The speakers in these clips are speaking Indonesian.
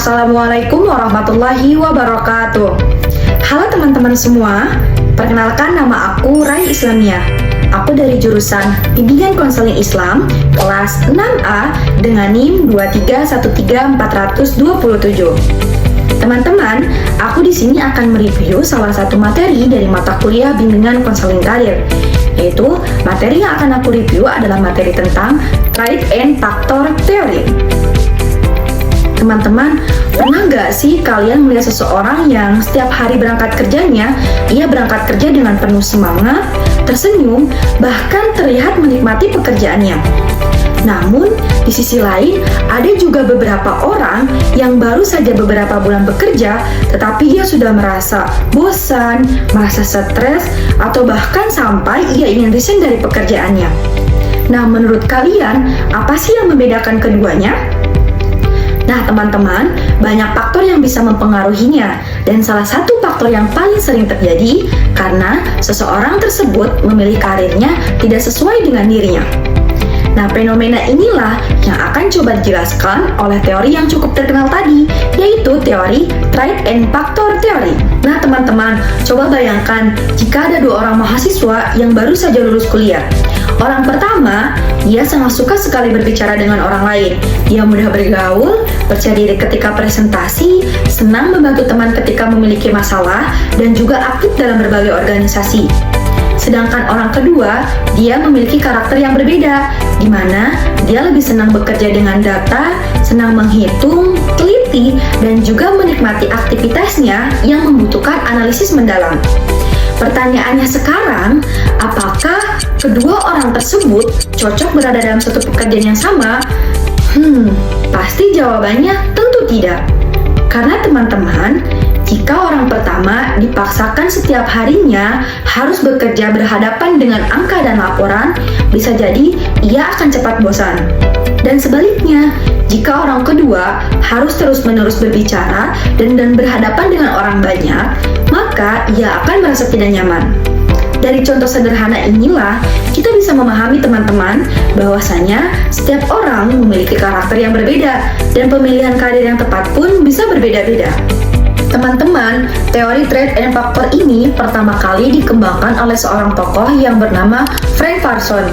Assalamualaikum warahmatullahi wabarakatuh. Halo teman-teman semua, perkenalkan nama aku Rai Islamia. Aku dari jurusan Bimbingan Konseling Islam kelas 6A dengan NIM 2313427. Teman-teman, aku di sini akan mereview salah satu materi dari mata kuliah Bimbingan Konseling Karir, yaitu materi yang akan aku review adalah materi tentang Trade and Factor Theory. Teman-teman, pernah nggak sih kalian melihat seseorang yang setiap hari berangkat kerjanya, ia berangkat kerja dengan penuh semangat, tersenyum, bahkan terlihat menikmati pekerjaannya? Namun, di sisi lain, ada juga beberapa orang yang baru saja beberapa bulan bekerja, tetapi ia sudah merasa bosan, merasa stres, atau bahkan sampai ia ingin resign dari pekerjaannya. Nah, menurut kalian, apa sih yang membedakan keduanya? Nah, teman-teman, banyak faktor yang bisa mempengaruhinya, dan salah satu faktor yang paling sering terjadi karena seseorang tersebut memilih karirnya tidak sesuai dengan dirinya. Nah, fenomena inilah yang akan coba dijelaskan oleh teori yang cukup terkenal tadi, yaitu teori Trade and Factor Theory. Nah, teman-teman, coba bayangkan jika ada dua orang mahasiswa yang baru saja lulus kuliah. Orang pertama, dia sangat suka sekali berbicara dengan orang lain. Dia mudah bergaul, percaya diri ketika presentasi, senang membantu teman ketika memiliki masalah, dan juga aktif dalam berbagai organisasi. Sedangkan orang kedua, dia memiliki karakter yang berbeda, di mana dia lebih senang bekerja dengan data, senang menghitung, teliti, dan juga menikmati aktivitasnya yang membutuhkan analisis mendalam. Pertanyaannya sekarang, apakah kedua orang tersebut cocok berada dalam satu pekerjaan yang sama? Pasti jawabannya tentu tidak. Karena teman-teman, jika orang pertama dipaksakan setiap harinya harus bekerja berhadapan dengan angka dan laporan, bisa jadi ia akan cepat bosan. Dan sebaliknya, jika orang kedua harus terus-menerus berbicara dan berhadapan dengan orang banyak, maka ia akan merasa tidak nyaman. Dari contoh sederhana inilah, kita bisa memahami teman-teman bahwasanya setiap orang memiliki karakter yang berbeda dan pemilihan karir yang tepat pun bisa berbeda-beda. Teman-teman, teori Trade and Factor ini pertama kali dikembangkan oleh seorang tokoh yang bernama Frank Parson,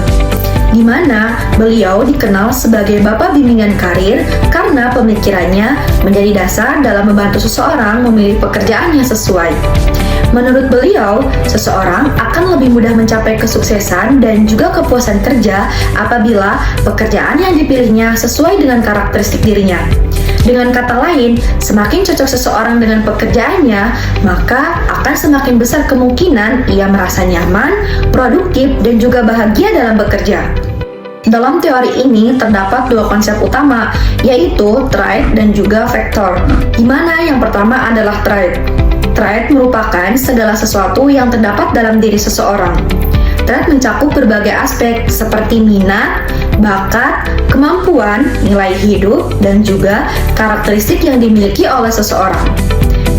di mana beliau dikenal sebagai Bapak Bimbingan Karir karena pemikirannya menjadi dasar dalam membantu seseorang memilih pekerjaan yang sesuai. Menurut beliau, seseorang akan lebih mudah mencapai kesuksesan dan juga kepuasan kerja apabila pekerjaan yang dipilihnya sesuai dengan karakteristik dirinya. Dengan kata lain, semakin cocok seseorang dengan pekerjaannya, maka akan semakin besar kemungkinan ia merasa nyaman, produktif, dan juga bahagia dalam bekerja. Dalam teori ini terdapat dua konsep utama, yaitu trade dan juga factor, di mana yang pertama adalah trade. Trade merupakan segala sesuatu yang terdapat dalam diri seseorang. Trade mencakup berbagai aspek seperti minat, bakat, kemampuan, nilai hidup, dan juga karakteristik yang dimiliki oleh seseorang.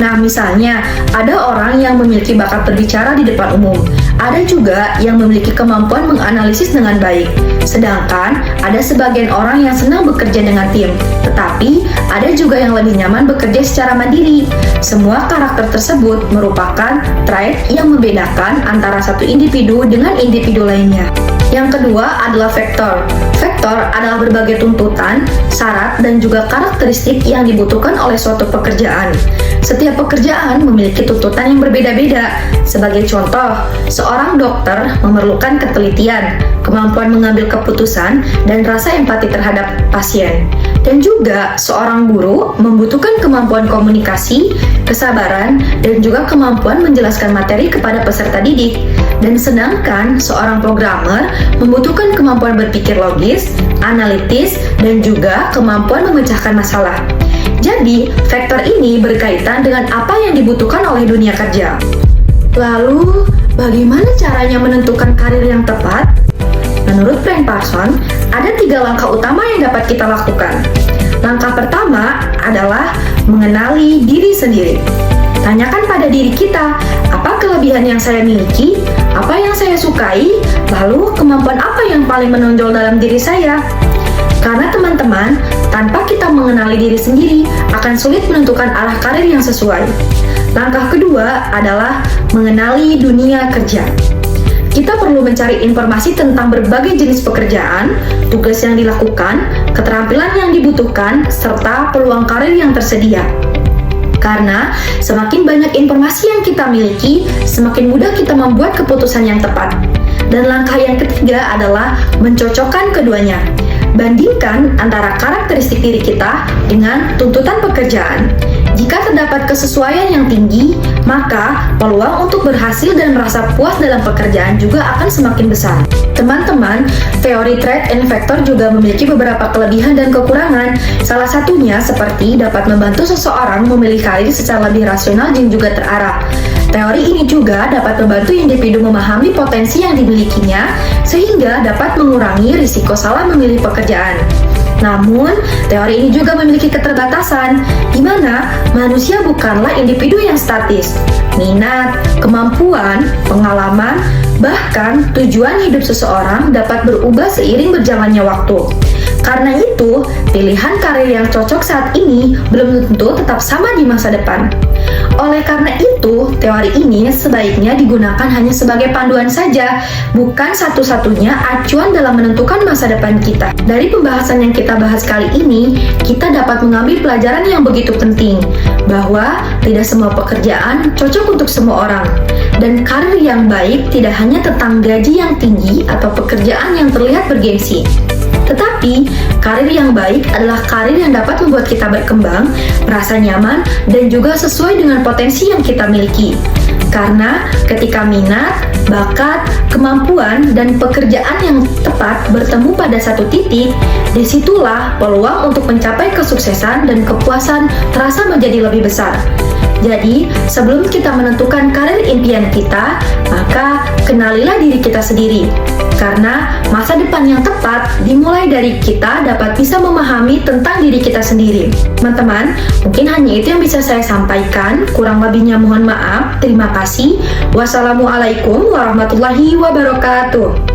Nah, misalnya, ada orang yang memiliki bakat berbicara di depan umum. Ada juga yang memiliki kemampuan menganalisis dengan baik. Sedangkan, ada sebagian orang yang senang bekerja dengan tim. Tetapi, ada juga yang lebih nyaman bekerja secara mandiri. Semua karakter tersebut merupakan trait yang membedakan antara satu individu dengan individu lainnya. Yang kedua adalah faktor. Faktor adalah berbagai tuntutan, syarat, dan juga karakteristik yang dibutuhkan oleh suatu pekerjaan. Setiap pekerjaan memiliki tuntutan yang berbeda-beda. Sebagai contoh, seorang dokter memerlukan ketelitian, kemampuan mengambil keputusan, dan rasa empati terhadap pasien. Dan juga seorang guru membutuhkan kemampuan komunikasi, kesabaran, dan juga kemampuan menjelaskan materi kepada peserta didik. Dan sedangkan seorang programmer membutuhkan kemampuan berpikir logis, analitis, dan juga kemampuan memecahkan masalah. Jadi, faktor ini berkaitan dengan apa yang dibutuhkan oleh dunia kerja. Lalu, bagaimana caranya menentukan karir yang tepat? Menurut Frank Parson, ada 3 langkah utama yang dapat kita lakukan. Langkah pertama adalah mengenali diri sendiri. Tanyakan pada diri kita, apa kelebihan yang saya miliki, apa yang saya sukai, lalu kemampuan apa yang paling menonjol dalam diri saya. Karena teman-teman, tanpa kita mengenali diri sendiri, akan sulit menentukan arah karir yang sesuai. Langkah kedua adalah mengenali dunia kerja. Kita perlu mencari informasi tentang berbagai jenis pekerjaan, tugas yang dilakukan, keterampilan yang dibutuhkan, serta peluang karir yang tersedia. Karena semakin banyak informasi yang kita miliki, semakin mudah kita membuat keputusan yang tepat. Dan langkah yang ketiga adalah mencocokkan keduanya. Bandingkan antara karakteristik diri kita dengan tuntutan pekerjaan. Jika terdapat kesesuaian yang tinggi, maka peluang untuk berhasil dan merasa puas dalam pekerjaan juga akan semakin besar. Teman-teman, teori Trade and Factor juga memiliki beberapa kelebihan dan kekurangan. Salah satunya seperti dapat membantu seseorang memilih karir secara lebih rasional dan juga terarah. Teori ini juga dapat membantu individu memahami potensi yang dimilikinya, sehingga dapat mengurangi risiko salah memilih pekerjaan. Namun, teori ini juga memiliki keterbatasan, di mana manusia bukanlah individu yang statis. Minat, kemampuan, pengalaman, bahkan tujuan hidup seseorang dapat berubah seiring berjalannya waktu. Karena itu, pilihan karir yang cocok saat ini belum tentu tetap sama di masa depan. Oleh karena itu, teori ini sebaiknya digunakan hanya sebagai panduan saja, bukan satu-satunya acuan dalam menentukan masa depan kita. Dari pembahasan yang kita bahas kali ini, kita dapat mengambil pelajaran yang begitu penting, bahwa tidak semua pekerjaan cocok untuk semua orang. Dan karir yang baik tidak hanya tentang gaji yang tinggi atau pekerjaan yang terlihat bergengsi. Tetapi, karir yang baik adalah karir yang dapat membuat kita berkembang, merasa nyaman, dan juga sesuai dengan potensi yang kita miliki. Karena ketika minat, bakat, kemampuan, dan pekerjaan yang tepat bertemu pada satu titik, disitulah peluang untuk mencapai kesuksesan dan kepuasan terasa menjadi lebih besar. Jadi, sebelum kita menentukan karir impian kita, maka kenalilah diri kita sendiri. Karena masa depan yang tepat dimulai dari kita dapat bisa memahami tentang diri kita sendiri. Teman-teman, mungkin hanya itu yang bisa saya sampaikan. Kurang lebihnya mohon maaf. Terima kasih. Wassalamualaikum warahmatullahi wabarakatuh.